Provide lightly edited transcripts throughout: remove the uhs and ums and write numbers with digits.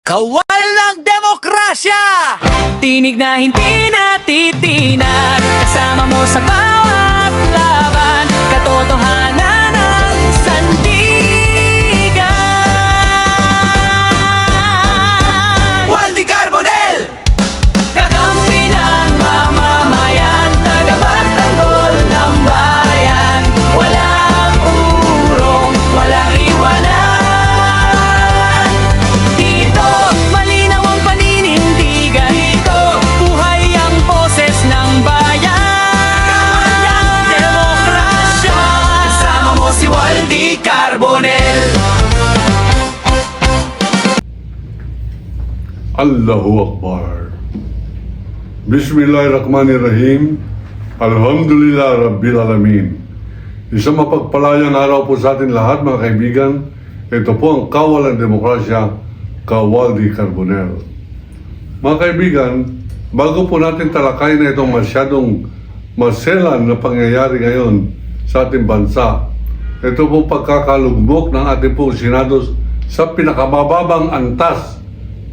Kawal ng demokrasya! Tinig na hindi natitinan, kasama mo sa bawat laban, katotohanan ng sandigan. Waldy Carbonell! Kakampi ng mamamayan, tagapagtanggol ng bayan. Walang urong, walang iwanan. Dito, malinaw ang paninindigan. Dito, buhay ang boses ng bayan. Demokrasya, kasama mo si Waldy Carbonell. Allahu Akbar. Bismillahirrahmanirrahim. Alhamdulillah Rabbil Alamin. Isang mapagpalayang araw po sa atin lahat mga kaibigan. Ito po ang Kawal ng Demokrasya, Waldy Carbonell. Mga kaibigan, bago po natin talakayin na itong masyadong maselan na pangyayari ngayon sa ating bansa, ito po pagkakalugmok ng ating pong Senado sa pinakamababang antas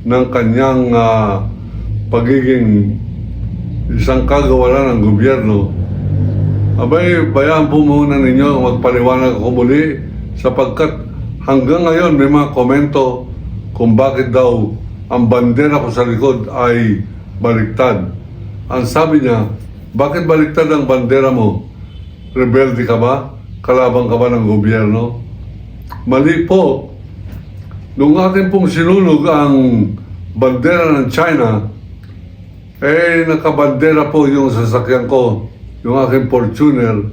ng kanyang pagiging isang kagawaran ng gobyerno. Abay, bayaan po muna ninyo magpaliwanag ako muli sapagkat hanggang ngayon may mga komento kung bakit daw ang bandera ko sa likod ay baliktad. Ang sabi niya, bakit baliktad ang bandera mo? Rebelde ka ba? Kalabang ka ba ng gobyerno? Mali po. Nung atin pong sinunog ang bandera ng China, nakabandera po yung sasakyan ko, yung aking Fortuner,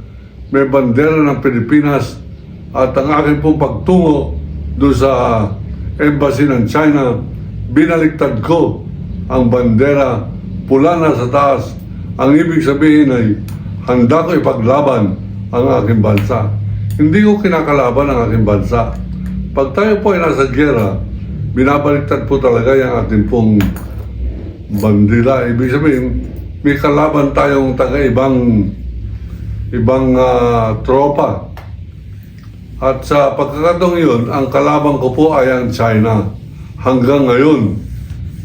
may bandera ng Pilipinas at ang aking pong pagtungo doon sa embassy ng China, binaliktad ko ang bandera, pula na sa taas. Ang ibig sabihin ay handa ko ipaglaban ang aking bansa. Hindi ko kinakalaban ang aking bansa. Pag tayo po ay nasa giyera, binabaliktad po talaga yung ating pong bandila. Ibig sabihin, may kalaban tayong taga-ibang tropa. At sa pagkakataong yun, ang kalaban ko po ay ang China. Hanggang ngayon,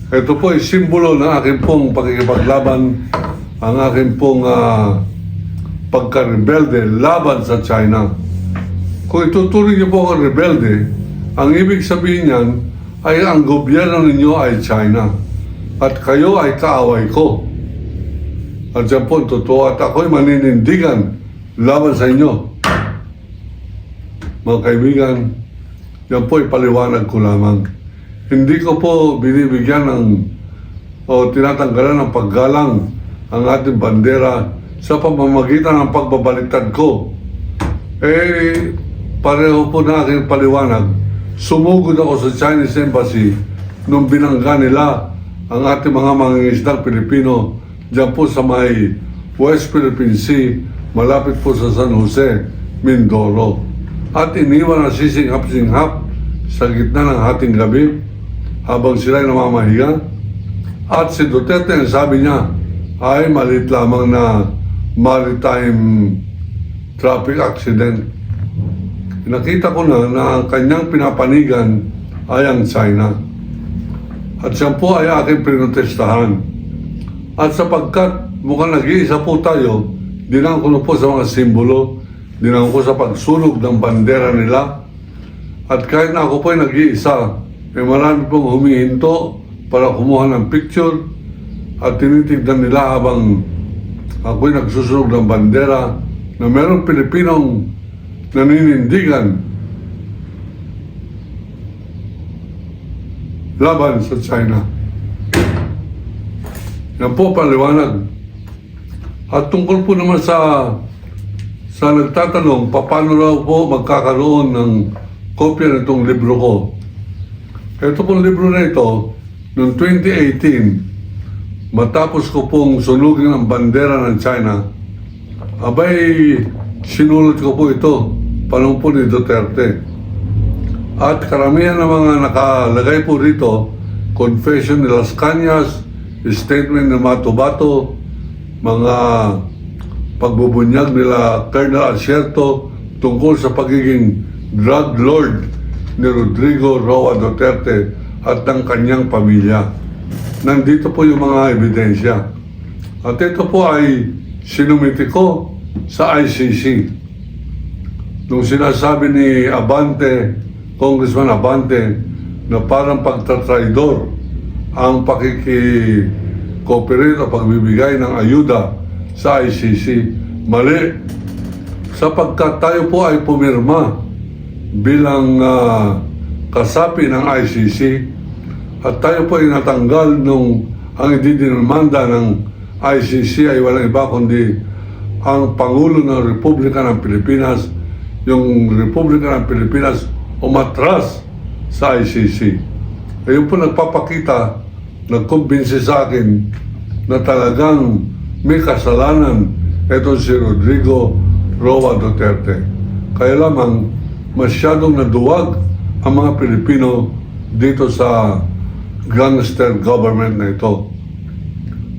ito po ay simbolo ng aking pong pagkikipaglaban, ang aking pong pagka-rebelde laban sa China. Kung ituturing niyo po ako rebelde, ang ibig sabihin niyan ay ang gobyerno ninyo ay China at kayo ay kaaway ko. At dyan po totoo at ako'y maninindigan laban sa inyo. Mga kaibigan, yan po ipaliwanag ko lamang. Hindi ko po binibigyan o tinatanggalan ng paggalang ang ating bandera sa pamamagitan ng pagbabaliktad ko. Pareho po na aking paliwanag. Sumugod ako sa Chinese Embassy nung binangga nila ang ating mga mangingisdang Pilipino dyan po sa may West Philippine Sea, malapit po sa San Jose, Mindoro. At iniwan na sisinghap-singhap sa gitna ng hating gabi habang sila'y namamahiga. At si Duterte, ang sabi niya, ay malit lamang na maritime traffic accident. Nakita ko na ang kanyang pinapanigan ay ang China. At siya po ay aking pinotestahan. At sapagkat mukhang nag-iisa po tayo, dinang ko na po sa mga simbolo, dinang ko sa pagsunog ng bandera nila. At kahit na ako po ay nag-iisa, marami pong humihinto para kumuha ng picture at tinitignan nila habang ako'y nagsusunog ng bandera na merong Pilipinong naninindigan laban sa China. Yan po paliwanag. At tungkol po naman sa nagtatanong, paano raw po magkakaroon ng kopya nitong libro ko. Ito pong libro na ito, noong 2018, matapos ko pong sunugin ang bandera ng China, abay, sinulat ko po ito, panahon po ni Duterte. At karamihan ng mga nakalagay po rito, confession ni Las Cañas, statement ni Matubato, mga pagbubunyag nila Colonel Asierto tungkol sa pagiging drug lord ni Rodrigo Roa Duterte at ng kanyang pamilya. Nandito po yung mga ebidensya. At ito po ay sinumiti ko sa ICC. Nung sinasabi ni Abante, Congressman Abante, na parang pagtatraidor ang pakikikooperate o pagbibigay ng ayuda sa ICC. Mali. Sapagkat tayo po ay pumirma bilang kasapi ng ICC at tayo po ay natanggal nung ang ididinumanda ng ICC ay walang iba kundi ang Pangulo ng Republika ng Pilipinas. Yung Republika ng Pilipinas umatras sa ICC. Ayun po nagpapakita, nagkumbinsi sa akin na talagang may kasalanan ito si Rodrigo Roa Duterte. Kaya lamang masyadong naduwag ang mga Pilipino dito sa gangster government na ito.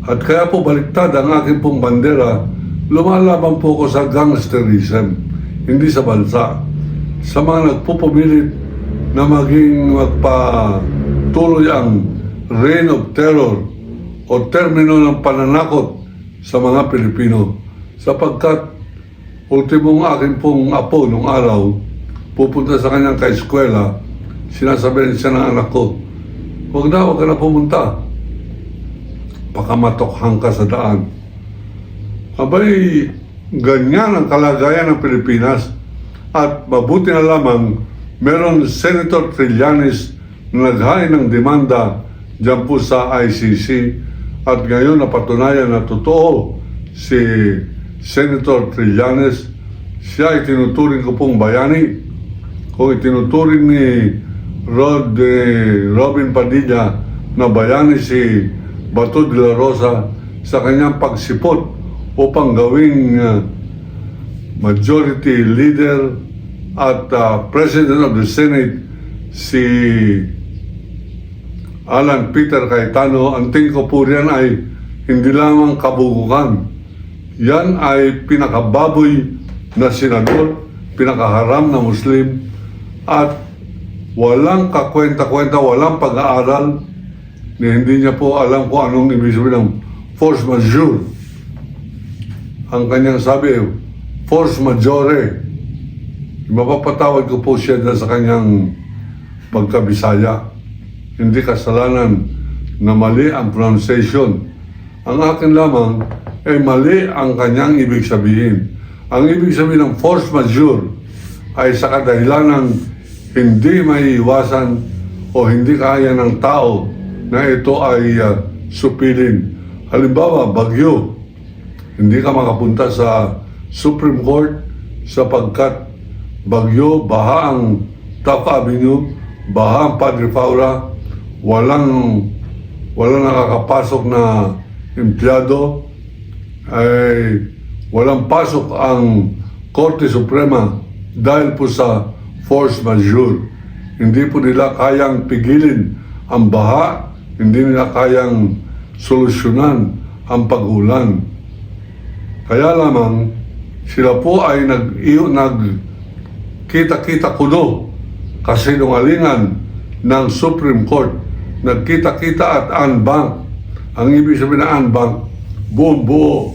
At kaya po baliktad ang aking pong bandera, lumalaban po ko sa gangsterism, hindi sa bansa. Sa mga nagpupumilit na maging magpatuloy ang reign of terror o termino ng pananakot sa mga Pilipino. Sapagkat ultimong akin pong apo nung araw, pupunta sa kanyang ka-eskwela, sinasabihin siya ng anak ko, huwag ka na pumunta. Baka matokhang ka sa daan. Abay, ganyan ang kalagayan ng Pilipinas. At mabuti na lamang, meron Senator Trillanes na naghain ng demanda dyan po sa ICC. At ngayon napatunayan na totoo si Senator Trillanes. Siya ay tinuturing ko pong bayani. Kung itinuturing ni Robin Padilla na bayani si Bato de la Rosa sa kanyang pagsipot upang gawing majority leader at President of the Senate si Alan Peter Cayetano, ang tingin ko po riyan ay hindi lamang kabugukan. Yan ay pinakababoy na senador, pinakaharam na Muslim, at walang kakwenta-kwenta, walang pag-aaral, na hindi niya po alam kung anong ibig sabihin ng force majeure. Ang kanyang sabi, force majeure. Mapapatawad ko po siya sa kanyang pagkabisaya. Hindi kasalanan na mali ang pronunciation. Ang akin lamang ay mali ang kanyang ibig sabihin. Ang ibig sabihin ng force majeure ay sa kadahilanan hindi maiiwasan o hindi kaya ng tao na ito ay supilin. Halimbawa, bagyo. Hindi ka makapunta sa Supreme Court sapagkat bagyo, baha ang Taft Avenue, baha ang Padre Faura, walang nakakapasok na empleyado, ay walang pasok ang Korte Suprema dahil po sa force majeure. Hindi po nila kayang pigilin ang baha, hindi nila kayang solusyonan ang pag-ulan. Kaya lamang sila po ay nagkita-kita kuno kasinungalingan ng Supreme Court. Nagkita-kita at unbank. Ang ibig sabihin na unbank, buong-buo.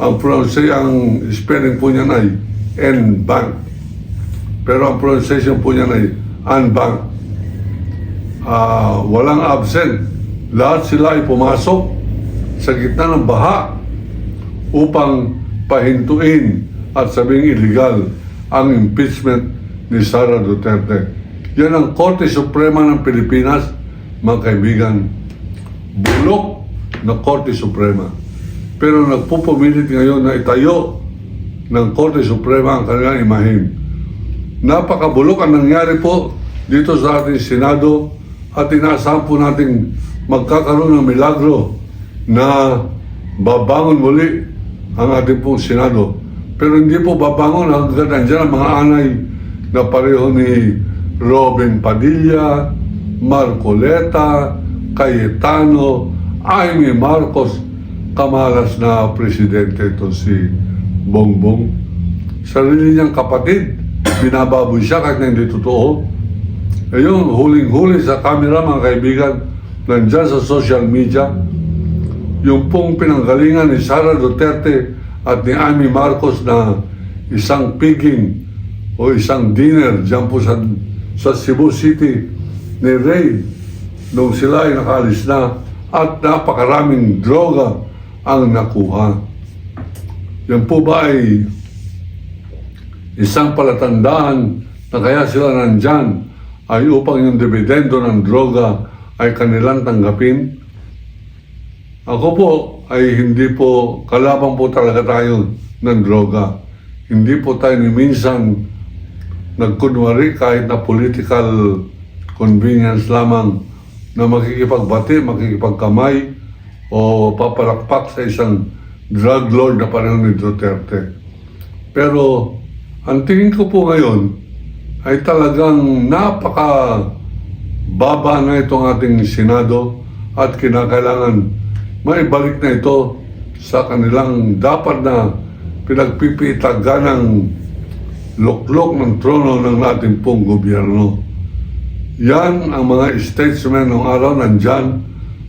Ang spelling po niyan ay N-bank. Pero ang pronunciation po niyan ay unbank. Walang absent. Lahat sila ay pumasok sa gitna ng baha upang pahintuin at sabing illegal ang impeachment ni Sara Duterte. Yan ang Korte Suprema ng Pilipinas, mga kaibigan. Bulok na Korte Suprema. Pero nagpupumilit ngayon na itayo ng Korte Suprema ang kanilang imahin. Napakabulok ang nangyari po dito sa ating Senado at inaasahan po natin magkakaroon ng milagro na babangon muli ang ating pong Senado. Pero hindi po babangon hanggang nandiyan ang mga anay na pareho ni Robin Padilla, Marcoleta, Cayetano, Amy Marcos, kamalas na presidente ito si Bongbong. Sarili niyang kapatid, binababoy siya kahit na hindi totoo. Yung huling-huli sa camera, mga kaibigan, nandyan sa social media, yung pong pinanggalingan ni Sara Duterte at ni Amy Marcos na isang piging o isang dinner dyan po sa Cebu City ni Ray nung sila ay nakaalis na at napakaraming droga ang nakuha. Yan po ba ay isang palatandaan na kaya sila nandyan ay upang yung dividendo ng droga ay kanilang tanggapin? Ako po ay hindi po, kalaban po talaga tayo ng droga. Hindi po tayo ni minsan nagkunwari kahit na political convenience lamang na makikipagbati, makikipagkamay o papalakpak sa isang drug lord na pareho ni Duterte. Pero ang tingin ko po ngayon ay talagang napaka-baba na itong ating Senado at kinakailangan maibalik na ito sa kanilang dapat na pinagpipitagan ng luklok ng trono ng ating pong gobyerno. Yan ang mga statesmen ng araw nandyan,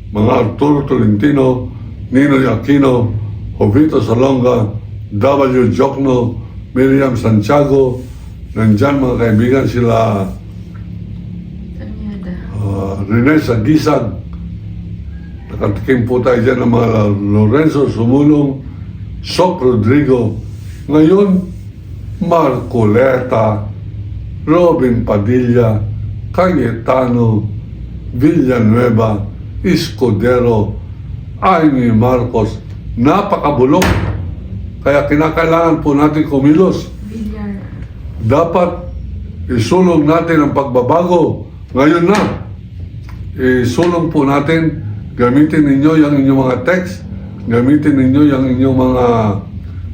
mga Arturo Tolentino, Ninoy Aquino, Jovito Salonga, W. Jokno, Miriam Santiago, nandyan mga kaibigan sila Rene Sagisag, nakatikim po tayo dyan ng mga Lorenzo Sumulong, Soc Rodrigo, ngayon Marcoleta, Robin Padilla, Cayetano, Villanueva, Escudero, Amy Marcos, napakabulok. Kaya kinakailangan po natin kumilos. Dapat isulong natin ang pagbabago. Ngayon na, isulong po natin, gamitin ninyo yung inyong mga text, gamitin ninyo yung inyong mga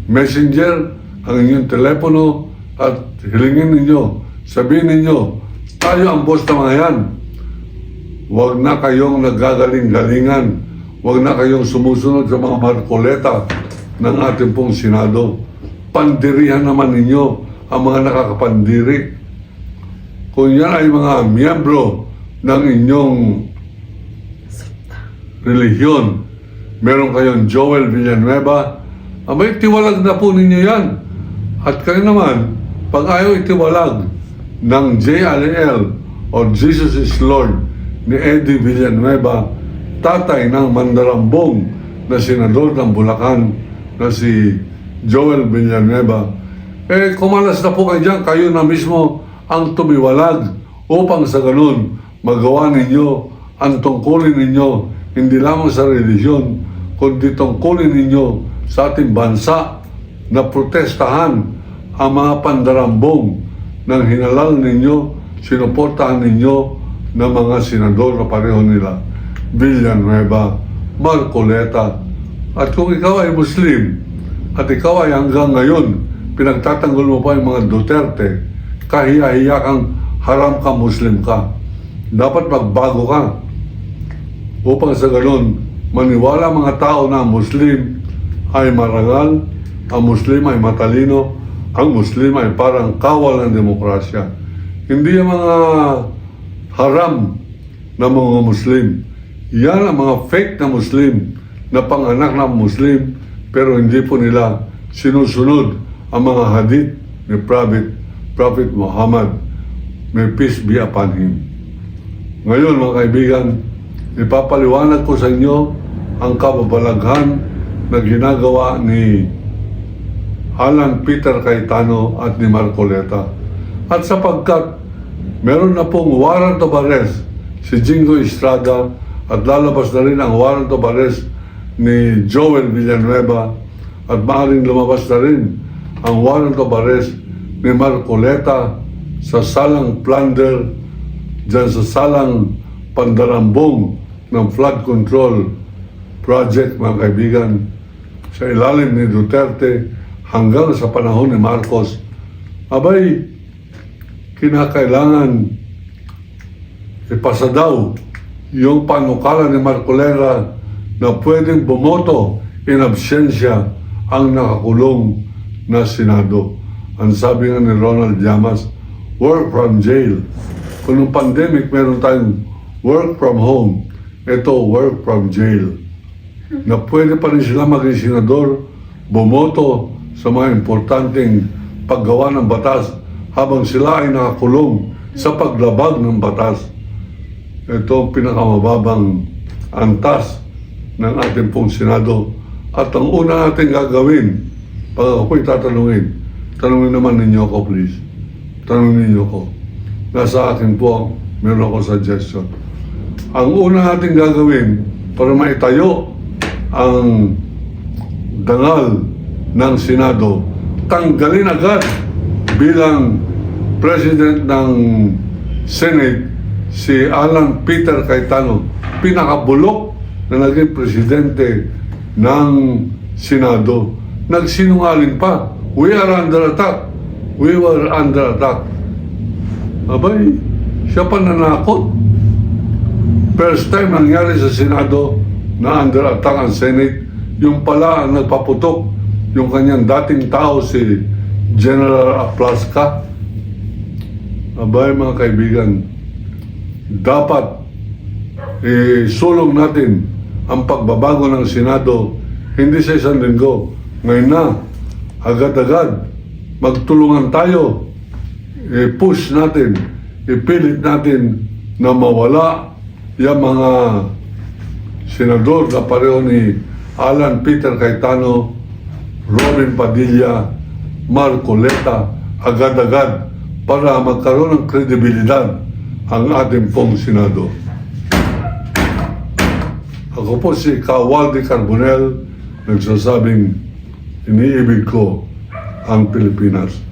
messenger, ang inyong telepono, at hilingin ninyo, sabihin ninyo, tayo ang boss ng mga yan. Huwag na kayong nagagaling-galingan. Huwag na kayong sumusunod sa mga Marcoleta ng ating pong Senado. Pandirihan naman ninyo ang mga nakakapandiri. Kung yan ay mga miyembro ng inyong relihiyon, meron kayong Joel Villanueva, may tiwalag na po ninyo yan. At kayo naman, pag ayaw itiwalag ng JLL o Jesus is Lord ni Eddie Villanueva, tatay ng mandarambong na senador ng Bulacan na si Joel Villanueva, kumalas na po kayo dyan, kayo na mismo ang tumiwalag upang sa ganun magawa ninyo ang tungkulin ninyo, hindi lamang sa relihiyon, kundi tungkulin ninyo sa ating bansa na protestahan ang mga pandarambong ng hinalal ninyo, sinuportahan ninyo ng mga senador na pareho nila, Villanueva, Marcoleta. At kung ikaw ay Muslim at ikaw ay hanggang ngayon pinagtatanggol mo pa yung mga Duterte, kahiya-hiya kang haram ka, Muslim ka. Dapat magbago ka upang sa ganun maniwala mga tao na ang Muslim ay marangal, ang Muslim ay matalino, ang Muslim ay parang kawal ng demokrasya. Hindi ang mga haram na mga Muslim. Yan ang mga fake na Muslim, na panganak na Muslim, pero hindi po nila sinusunod ang mga hadith ni Prophet Muhammad. May peace be upon him. Ngayon mga kaibigan, ipapaliwanag ko sa inyo ang kababalaghan na ginagawa ni Alan Peter Cayetano at ni Marcoleta. At sapagkat meron na pong warrant of arrest si Jingo Estrada at lalabas na rin ang warrant of arrest ni Joel Villanueva at maaaring lumabas na rin ang warrant of arrest ni Marcoleta sa salang plunder dyan sa salang pandarambong ng flood control project, mga kaibigan, sa ilalim ni Duterte hanggang sa panahon ni Marcos. Abay, kinakailangan ipasa daw yung panukala ni Marcoleta na pwedeng bumoto in absensya ang nakakulong na Senado. Ang sabi nga ni Ronald Llamas, work from jail Kung nung pandemic, meron tayong work from home. Ito, work from jail. Na pwede pa rin sila maging senador, bumoto sa mga importanteng paggawa ng batas habang sila ay nakakulong sa paglabag ng batas. Ito ang pinakamababang antas ng ating pong Senado. At ang una natin gagawin, pag ako'y tatanungin, tanungin naman ninyo ako please. Tanungin ninyo ako. Nasa akin po, meron ako suggestion. Ang una natin gagawin para maitayo ang dangal ng Senado, tanggalin agad bilang President ng Senate si Alan Peter Cayetano, pinakabulok na naging presidente ng Senado. Nagsinungaling pa. We are under attack. We were under attack. Abay, siya pa nanakot. First time nangyari sa Senado na under attack ang Senate, yung pala ang nagpaputok, yung kanyang dating tao si General Aplaska. Abay mga kaibigan, dapat isulong natin ang pagbabago ng Senado hindi sa isang linggo. Ngayon na, agad-agad, magtulungan tayo, i-push natin, ipilit natin na mawala yung mga senador na pareho ni Alan Peter Cayetano, Robin Padilla, Marcoleta, agad-agad para magkaroon ng kredibilidad ang ating pong Senado. Ako po si Kawaldi Carbonell, nagsasabing iniibig ko ang Pilipinas.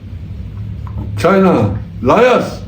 China, layas!